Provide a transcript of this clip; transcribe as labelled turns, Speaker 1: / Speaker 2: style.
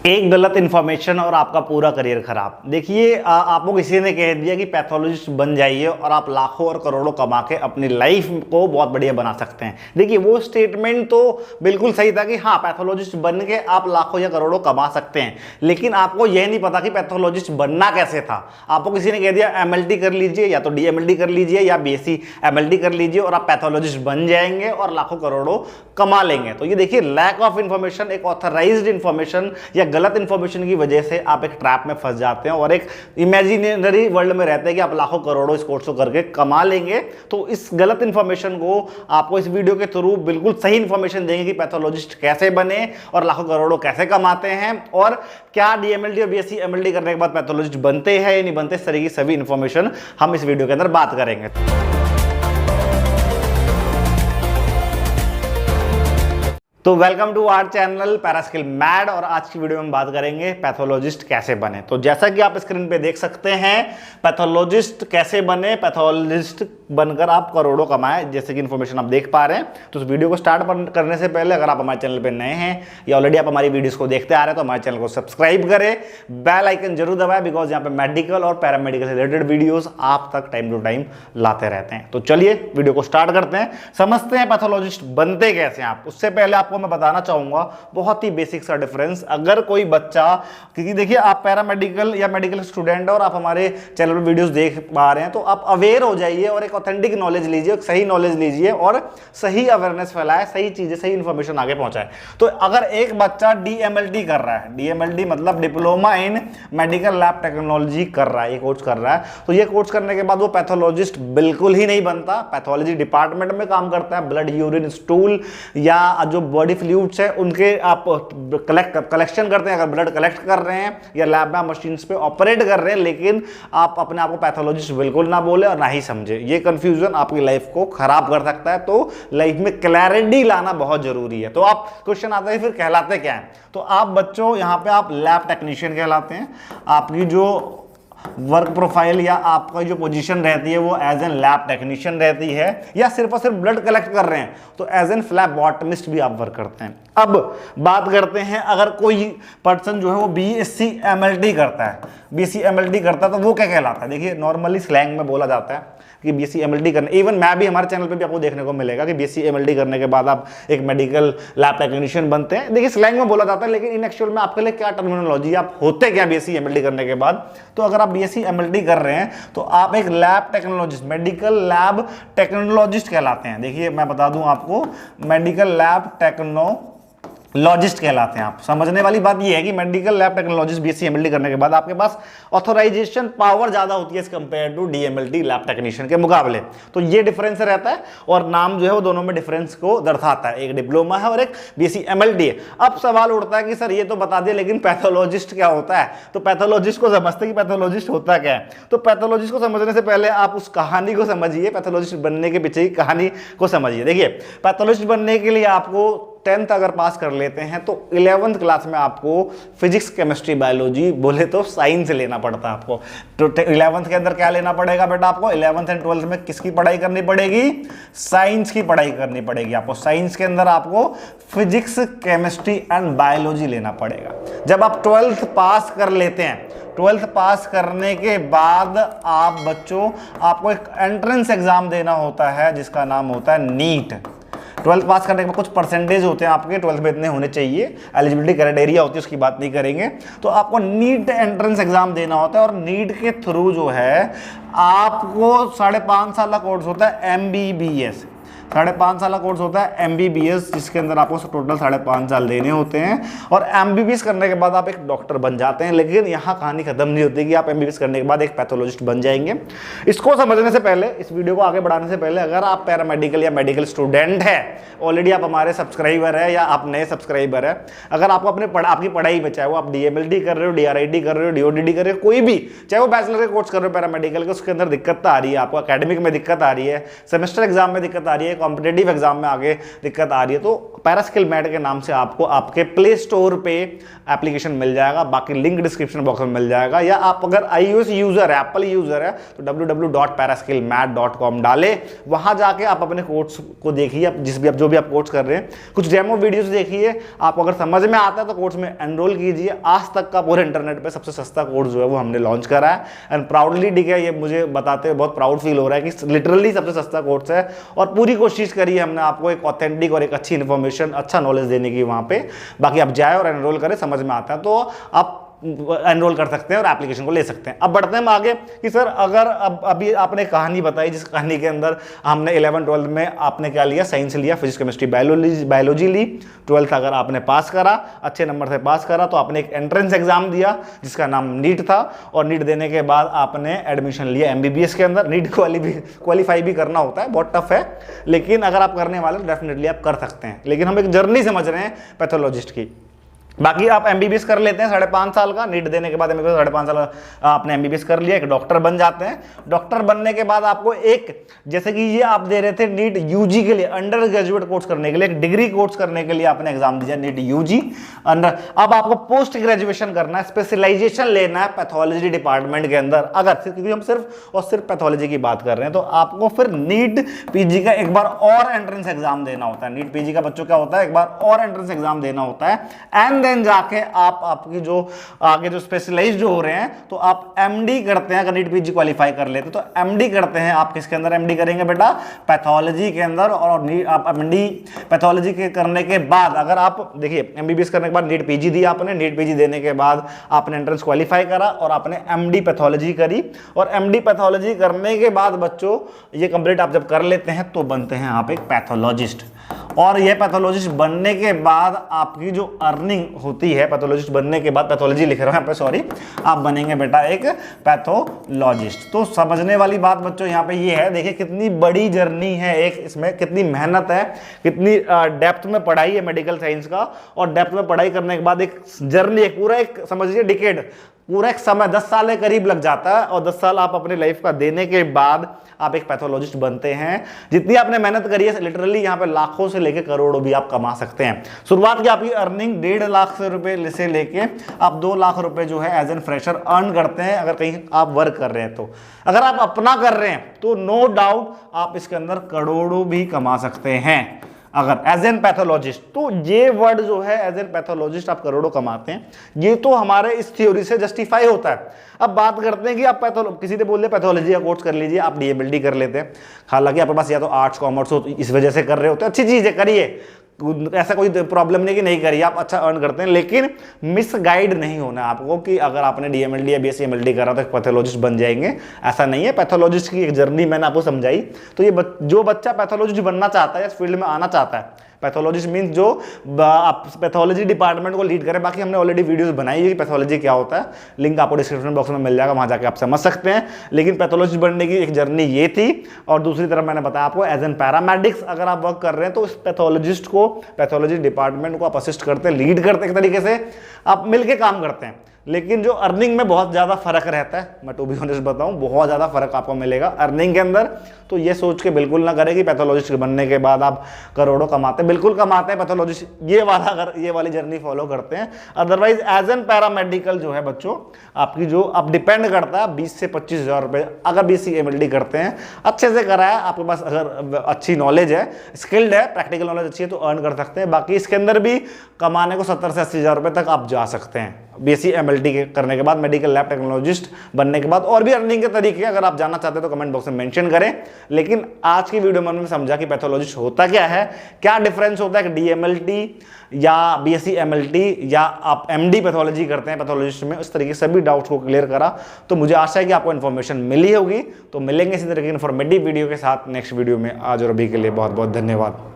Speaker 1: एक गलत इन्फॉर्मेशन और आपका पूरा करियर खराब। देखिए, आपको किसी ने कह दिया कि पैथोलॉजिस्ट बन जाइए और आप लाखों और करोड़ों कमा के अपनी लाइफ को बहुत बढ़िया बना सकते हैं। देखिए, वो स्टेटमेंट तो बिल्कुल सही था कि हाँ, पैथोलॉजिस्ट बन के आप लाखों या करोड़ों कमा सकते हैं, लेकिन आपको यह नहीं पता कि पैथोलॉजिस्ट बनना कैसे था। आपको किसी ने कह दिया एमएलटी कर लीजिए, या तो डीएमएलटी कर लीजिए या बीएससी एमएलटी कर लीजिए और आप पैथोलॉजिस्ट बन जाएंगे और लाखों करोड़ों कमा लेंगे। तो ये देखिए, लैक ऑफ इंफॉर्मेशन, एक ऑथराइज्ड इंफॉर्मेशन या गलत इंफॉर्मेशन की वजह से आप एक ट्रैप में फंस जाते हैं और एक इमेजिनरी वर्ल्ड में रहते हैं कि आप लाखों करोड़ों इस कोर्स को करके कमा लेंगे। तो इस गलत इंफॉर्मेशन को आपको इस वीडियो के थ्रू बिल्कुल सही इंफॉर्मेशन देंगे कि पैथोलॉजिस्ट कैसे बने और लाखों करोड़ों कैसे कमाते हैं, और क्या डीएमएलटी और बीएससी एमएलटी करने के बाद पैथोलॉजिस्ट बनते हैं या नहीं बनते। इस तरह की सभी इंफॉर्मेशन हम इस वीडियो के अंदर बात करेंगे। तो वेलकम टू आवर चैनल पैरास्किल मैड, और आज की वीडियो में हम बात करेंगे पैथोलॉजिस्ट कैसे बने। तो जैसा कि आप स्क्रीन पे देख सकते हैं, पैथोलॉजिस्ट कैसे बने, पैथोलॉजिस्ट बनकर आप करोड़ों कमाए, जैसे कि इन्फॉर्मेशन आप देख पा रहे हैं। तो इस वीडियो को स्टार्ट करने से पहले अगर आप हमारे चैनल पे नए हैं या ऑलरेडी आप हमारी वीडियोस को देखते आ रहे हैं तो हमारे चैनल को सब्सक्राइब करें, बेल आइकन जरूर दबाएं, बिकॉज यहाँ पे मेडिकल और पैरामेडिकल से रिलेटेड वीडियोस आप तक टाइम टू टाइम लाते रहते हैं। तो चलिए वीडियो को स्टार्ट करते हैं, समझते हैं पैथोलॉजिस्ट बनते कैसे हैं आप। उससे पहले आपको मैं बताना चाहूंगा बहुत ही बेसिक सा डिफरेंस। अगर कोई बच्चा, क्योंकि देखिए आप पैरामेडिकल या मेडिकल स्टूडेंट और आप हमारे चैनल पर वीडियोस देख पा रहे हैं, तो आप अवेयर हो जाइए और एक ऑथेंटिक नॉलेज लीजिए, एक सही नॉलेज लीजिए और सही अवेयरनेस फैलाए, सही चीजें, सही इंफॉर्मेशन आगे पहुंचाए। तो अगर एक बच्चा डीएमएलटी कर रहा है, डीएमएलटी मतलब diploma in medical lab technology कर रहा है, ये कोर्स कर रहा है, तो ये कोर्स करने के बाद वो पैथोलॉजिस्ट बिल्कुल ही नहीं बनता। पैथोलॉजी डिपार्टमेंट में काम करता है, ब्लड, यूरिन, स्टूल या जो बॉडी फ्लूइड्स है उनके आप कलेक्शन करते हैं, अगर ब्लड कलेक्ट कर रहे हैं या लैब में मशीन पे ऑपरेट कर रहे हैं, लेकिन आप अपने आप को पैथोलॉजिस्ट बिल्कुल ना बोले और ना ही समझे। ये कंफ्यूजन आपकी लाइफ को खराब कर सकता है। तो लाइफ में क्लैरिटी लाना बहुत जरूरी है। तो आप क्वेश्चन आता है फिर कहलाते क्या है, तो आप बच्चों यहां पे आप लैब टेक्नीशियन कहलाते हैं। आपकी जो वर्क प्रोफाइल या आपका जो पोजीशन रहती है वो एज एन लैब टेक्नीशियन रहती है, या सिर्फ और सिर्फ ब्लड कलेक्ट कर रहे हैं तो एज एन फ्लैबोटमिस्ट भी आप वर्क करते हैं। अब बात करते हैं, अगर कोई पर्सन जो है वो बीएससी एमएलटी करता है, बीएससी एमएलटी करता है तो वो क्या कहलाता है। देखिए, नॉर्मली स्लैंग में बोला जाता है कि बीएससी एमएलटी करने, इवन मैं भी, हमारे चैनल पे भी आपको देखने को मिलेगा कि बीएससी एमएलटी करने के बाद आप एक मेडिकल लैब टेक्नीशियन बनते हैं। देखिए, स्लैंग में बोला जाता है, लेकिन इन एक्चुअल में आपके लिए क्या टर्मिनोलॉजी, आप होते क्या बीएससी एमएलटी करने के बाद। तो अगर आप बीएससी एमएलटी कर रहे हैं तो आप एक lab technologist, medical lab technologist कहलाते हैं। देखिए, मैं बता दूं आपको, मेडिकल लैब टेक्नोलॉजिस्ट कहलाते हैं आप। समझने वाली बात यह है कि medical lab technologist BSc MLT करने के बाद आपके पास ऑथराइजेशन पावर ज्यादा होती है as compare to DMLT lab technician के मुकाबले। तो ये डिफरेंस रहता है और नाम जो है वो दोनों में डिफरेंस को दर्शाता है, एक डिप्लोमा है और एक बीएससी एमएलटी है। अब सवाल उठता है कि सर ये तो बता दिया, लेकिन पैथोलॉजिस्ट क्या होता है। तो पैथोलॉजिस्ट को समझते कि पैथोलॉजिस्ट होता क्या है। तो पैथोलॉजिस्ट को समझने से पहले आप उस कहानी को समझिए, पैथोलॉजिस्ट बनने के पीछे की कहानी को समझिए। देखिए, पैथोलॉजिस्ट बनने के लिए आपको 10th अगर पास कर लेते हैं तो 11th क्लास में आपको फिजिक्स, केमिस्ट्री, बायोलॉजी, बोले तो साइंस लेना पड़ता है आपको। तो 11th के अंदर क्या लेना पड़ेगा बेटा आपको, 11th एंड 12th में किसकी पढ़ाई करनी पड़ेगी, साइंस की पढ़ाई करनी पड़ेगी आपको। साइंस के अंदर आपको फिजिक्स, केमिस्ट्री एंड बायोलॉजी लेना पड़ेगा। जब आप 12th पास कर लेते हैं, 12th पास करने के बाद आप बच्चों, आपको एक एंट्रेंस एग्जाम देना होता है जिसका नाम होता है नीट। 12th पास करने के बाद कुछ परसेंटेज होते हैं आपके, 12th में इतने होने चाहिए, एलिजिबिलिटी क्राइटेरिया होती है, उसकी बात नहीं करेंगे। तो आपको नीट एंट्रेंस एग्जाम देना होता है और नीट के थ्रू जो है आपको 5.5 साल का कोर्स होता है एमबीबीएस। 5.5 साल का कोर्स होता है एमबीबीएस, जिसके अंदर आपको टोटल 5.5 साल देने होते हैं और एमबीबीएस करने के बाद आप एक डॉक्टर बन जाते हैं। लेकिन यहाँ कहानी खत्म नहीं होती कि आप एमबीबीएस करने के बाद एक पैथोलॉजिस्ट बन जाएंगे। इसको समझने से पहले, इस वीडियो को आगे बढ़ाने से पहले, अगर आप पैरामेडिकल या मेडिकल स्टूडेंट है, ऑलरेडी आप हमारे सब्सक्राइबर है या आप नए सब्सक्राइबर है, अगर आपको आपकी पढ़ाई में, चाहे वो आप डीएमएलटी कर रहे हो, डीआरआईटी कर रहे हो, डीओडीडी कर रहे हो, कोई भी, चाहे वो बैचलर का कोर्स कर रहे हो पैरामेडिकल के, उसके अंदर दिक्कत आ रही है, आपको एकेडमिक में दिक्कत आ रही है, सेमेस्टर एग्जाम में दिक्कत आ रही है, कॉम्पिटेटिव एग्जाम में आगे दिक्कत आ रही है तो पैरास्किल मैड के नाम से आपको आपके प्ले स्टोर पे एप्लीकेशन मिल जाएगा, बाकी लिंक डिस्क्रिप्शन बॉक्स में मिल जाएगा, या आप अगर iOS यूजर है, एप्पल यूजर है तो www.paraskillmat.com डाले, वहां जाके आप अपने कोर्स को देखिए, जो भी आप कोर्स कर रहे हैं, कुछ डेमो वीडियोस देखिए, आप अगर समझ में आता है तो कोर्स में एनरोल कीजिए। आज तक का पूरे इंटरनेट पे सबसे सस्ता कोर्स जो है वो हमने लॉन्च करा है एंड प्राउडली, ठीक है, ये मुझे बताते हुए बहुत प्राउड फील हो रहा है कि लिटरली सबसे सस्ता कोर्स है और पूरी कोशिश करी है हमने आपको एक ऑथेंटिक और एक अच्छी इन्फॉर्मेशन, अच्छा नॉलेज देने की वहां पे। बाकी आप जाए और एनरोल करें, समझ में आता है तो आप एनरोल कर सकते हैं और एप्लीकेशन को ले सकते हैं। अब बढ़ते हैं हम आगे कि सर अगर अभी आपने कहानी बताई, जिस कहानी के अंदर हमने 11-12 में आपने क्या लिया, साइंस लिया, फिजिक्स केमिस्ट्री बायोलॉजी ली, 12th अगर आपने पास करा, अच्छे नंबर से पास करा तो आपने एक एंट्रेंस एग्जाम दिया जिसका नाम नीट था, और नीट देने के बाद आपने एडमिशन लिया MBBS के अंदर। नीट क्वालिफाई भी करना होता है, बहुत टफ है, लेकिन अगर आप करने वाले तो डेफिनेटली आप कर सकते हैं। लेकिन हम एक जर्नी समझ रहे हैं पैथोलॉजिस्ट की। बाकी आप MBBS कर लेते हैं 5.5 साल का, नीट देने के बाद MBBS 5.5 साल आपने MBBS कर लिया, एक डॉक्टर बन जाते हैं। डॉक्टर बनने के बाद आपको एक, जैसे कि ये आप दे रहे थे नीट UG के लिए, अंडर ग्रेजुएट कोर्स करने के लिए, एक डिग्री कोर्स करने के लिए आपने एग्जाम दिया नीट UG अंडर। अब आपको पोस्ट ग्रेजुएशन करना है, स्पेशलाइजेशन लेना है पैथोलॉजी डिपार्टमेंट के अंदर। अगर क्योंकि हम सिर्फ और सिर्फ पैथोलॉजी की बात कर रहे हैं तो आपको फिर नीट PG का एक बार और एंट्रेंस एग्जाम देना होता है। नीट PG का बच्चों क्या होता है, एक बार और एंट्रेंस एग्जाम देना होता है एंड देन जाके आपकी जो आगे जो स्पेशलाइज्ड जो हो रहे हैं तो आप MD करते हैं। अगर नीट PG क्वालिफाई कर लेते तो MD करते हैं। आप किसके अंदर MD करेंगे बेटा, पैथोलॉजी के अंदर। और आप MD पैथोलॉजी के करने के बाद, अगर आप देखिए MBBS करने के बाद नीट PG दिया आपने, नीट PG देने के बाद आपने एंट्रेंस क्वालिफाई करा और आपने MD पैथोलॉजी करी, और MD पैथोलॉजी करने के बाद बच्चों ये कंप्लीट आप जब कर लेते हैं तो बनते हैं आप एक पैथोलॉजिस्ट। और ये पैथोलॉजिस्ट बनने के बाद आपकी जो अर्निंग होती है, पैथोलॉजिस्ट बनने के बाद, पैथोलॉजी लिख रहा हूं यहाँ पे, सॉरी, आप बनेंगे बेटा एक पैथोलॉजिस्ट। तो समझने वाली बात बच्चों यहाँ पे ये है, देखिए कितनी बड़ी जर्नी है एक, इसमें कितनी मेहनत है, कितनी डेप्थ में पढ़ाई है मेडिकल साइंस का, और डेप्थ में पढ़ाई करने के बाद एक जर्नी, एक पूरा एक समझ लीजिए डिकेड, पूरा एक समय 10 साल के करीब लग जाता है, और 10 साल आप अपने लाइफ का देने के बाद आप एक पैथोलॉजिस्ट बनते हैं। जितनी आपने मेहनत करी है लिटरली यहाँ पे लाखों से लेके करोड़ों भी आप कमा सकते हैं। शुरुआत की आपकी अर्निंग 1.5 लाख रुपए से लेके आप 2 लाख रुपए जो है एज एन फ्रेशर अर्न करते हैं, अगर कहीं आप वर्क कर रहे हैं तो। अगर आप अपना कर रहे हैं तो नो डाउट आप इसके अंदर करोड़ों भी कमा सकते हैं अगर एज एन पैथोलॉजिस्ट। तो ये वर्ड जो है एज एन पैथोलॉजिस्ट आप करोड़ों कमाते हैं, ये तो हमारे इस थ्योरी से जस्टिफाई होता है। अब बात करते हैं कि आप किसी ने बोल दिया पैथोलॉजी का कोर्स कर लीजिए, आप DMLD कर लेते हैं, हालांकि आपके पास या तो आर्ट्स कॉमर्स हो तो इस वजह से कर रहे होते हैं, अच्छी चीज है, करिए, ऐसा कोई प्रॉब्लम नहीं कि नहीं करिए, आप अच्छा अर्न करते हैं, लेकिन मिस गाइड नहीं होना आपको कि अगर आपने DMLD या BSc MLD करा तो एक पैथोलॉजिस्ट बन जाएंगे, ऐसा नहीं है। पैथोलॉजिस्ट की एक जर्नी मैंने आपको समझाई, तो ये जो बच्चा पैथोलॉजिस्ट बनना चाहता है, इस फील्ड में आना चाहता है, पैथोलॉजिस्ट मींस जो आप पैथोलॉजी डिपार्टमेंट को लीड करें। बाकी हमने ऑलरेडी वीडियोस बनाई है कि पैथोलॉजी क्या होता है, लिंक आपको डिस्क्रिप्शन बॉक्स में मिल जाएगा, वहां जाके आप समझ सकते हैं। लेकिन पैथोलॉजिस्ट बनने की एक जर्नी ये थी, और दूसरी तरफ मैंने बताया आपको एज एन पैरामेडिक्स अगर आप वर्क कर रहे हैं तो इस पैथोलॉजिस्ट को, पैथोलॉजी डिपार्टमेंट को आप असिस्ट करते हैं, लीड करते हैं, एक तरीके से आप मिलकर काम करते हैं। लेकिन जो अर्निंग में बहुत ज़्यादा फर्क रहता है, मैं टू बी ऑनेस्ट बताऊं, बहुत ज़्यादा फर्क आपको मिलेगा अर्निंग के अंदर। तो ये सोच के बिल्कुल ना करें कि पैथोलॉजिस्ट बनने के बाद आप करोड़ों कमाते हैं, बिल्कुल कमाते हैं पैथोलॉजिस्ट, ये वाली जर्नी फॉलो करते हैं। अदरवाइज एज एन पैरामेडिकल जो है बच्चों, आपकी जो आप डिपेंड करता है 20 से 25 हज़ार रुपये। अगर BSc MLD करते हैं, अच्छे से करा है, आपके पास अगर अच्छी नॉलेज है, स्किल्ड है, प्रैक्टिकल नॉलेज अच्छी है तो अर्न कर सकते हैं। बाकी इसके अंदर भी कमाने को 70 से 80 हज़ार रुपये तक आप जा सकते हैं BSc MLD करने के बाद, मेडिकल लैब टेक्नोलॉजिस्ट बनने के बाद। और भी अर्निंग के तरीके अगर आप जानना चाहते हैं तो कमेंट बॉक्स में मेंशन करें। लेकिन आज की वीडियो में हमने समझा कि पैथोलॉजिस्ट होता क्या है, क्या डिफरेंस होता है कि DMLT या BSc MLT या आप MD पैथोलॉजी करते हैं पैथोलॉजिस्ट में, इस तरीके से सभी डाउट्स को क्लियर करा। तो मुझे आशा है कि आपको इन्फॉर्मेशन मिली होगी। तो मिलेंगे इसी तरह की इन्फॉर्मेटिव वीडियो के साथ नेक्स्ट वीडियो में। आज और अभी के लिए बहुत बहुत धन्यवाद।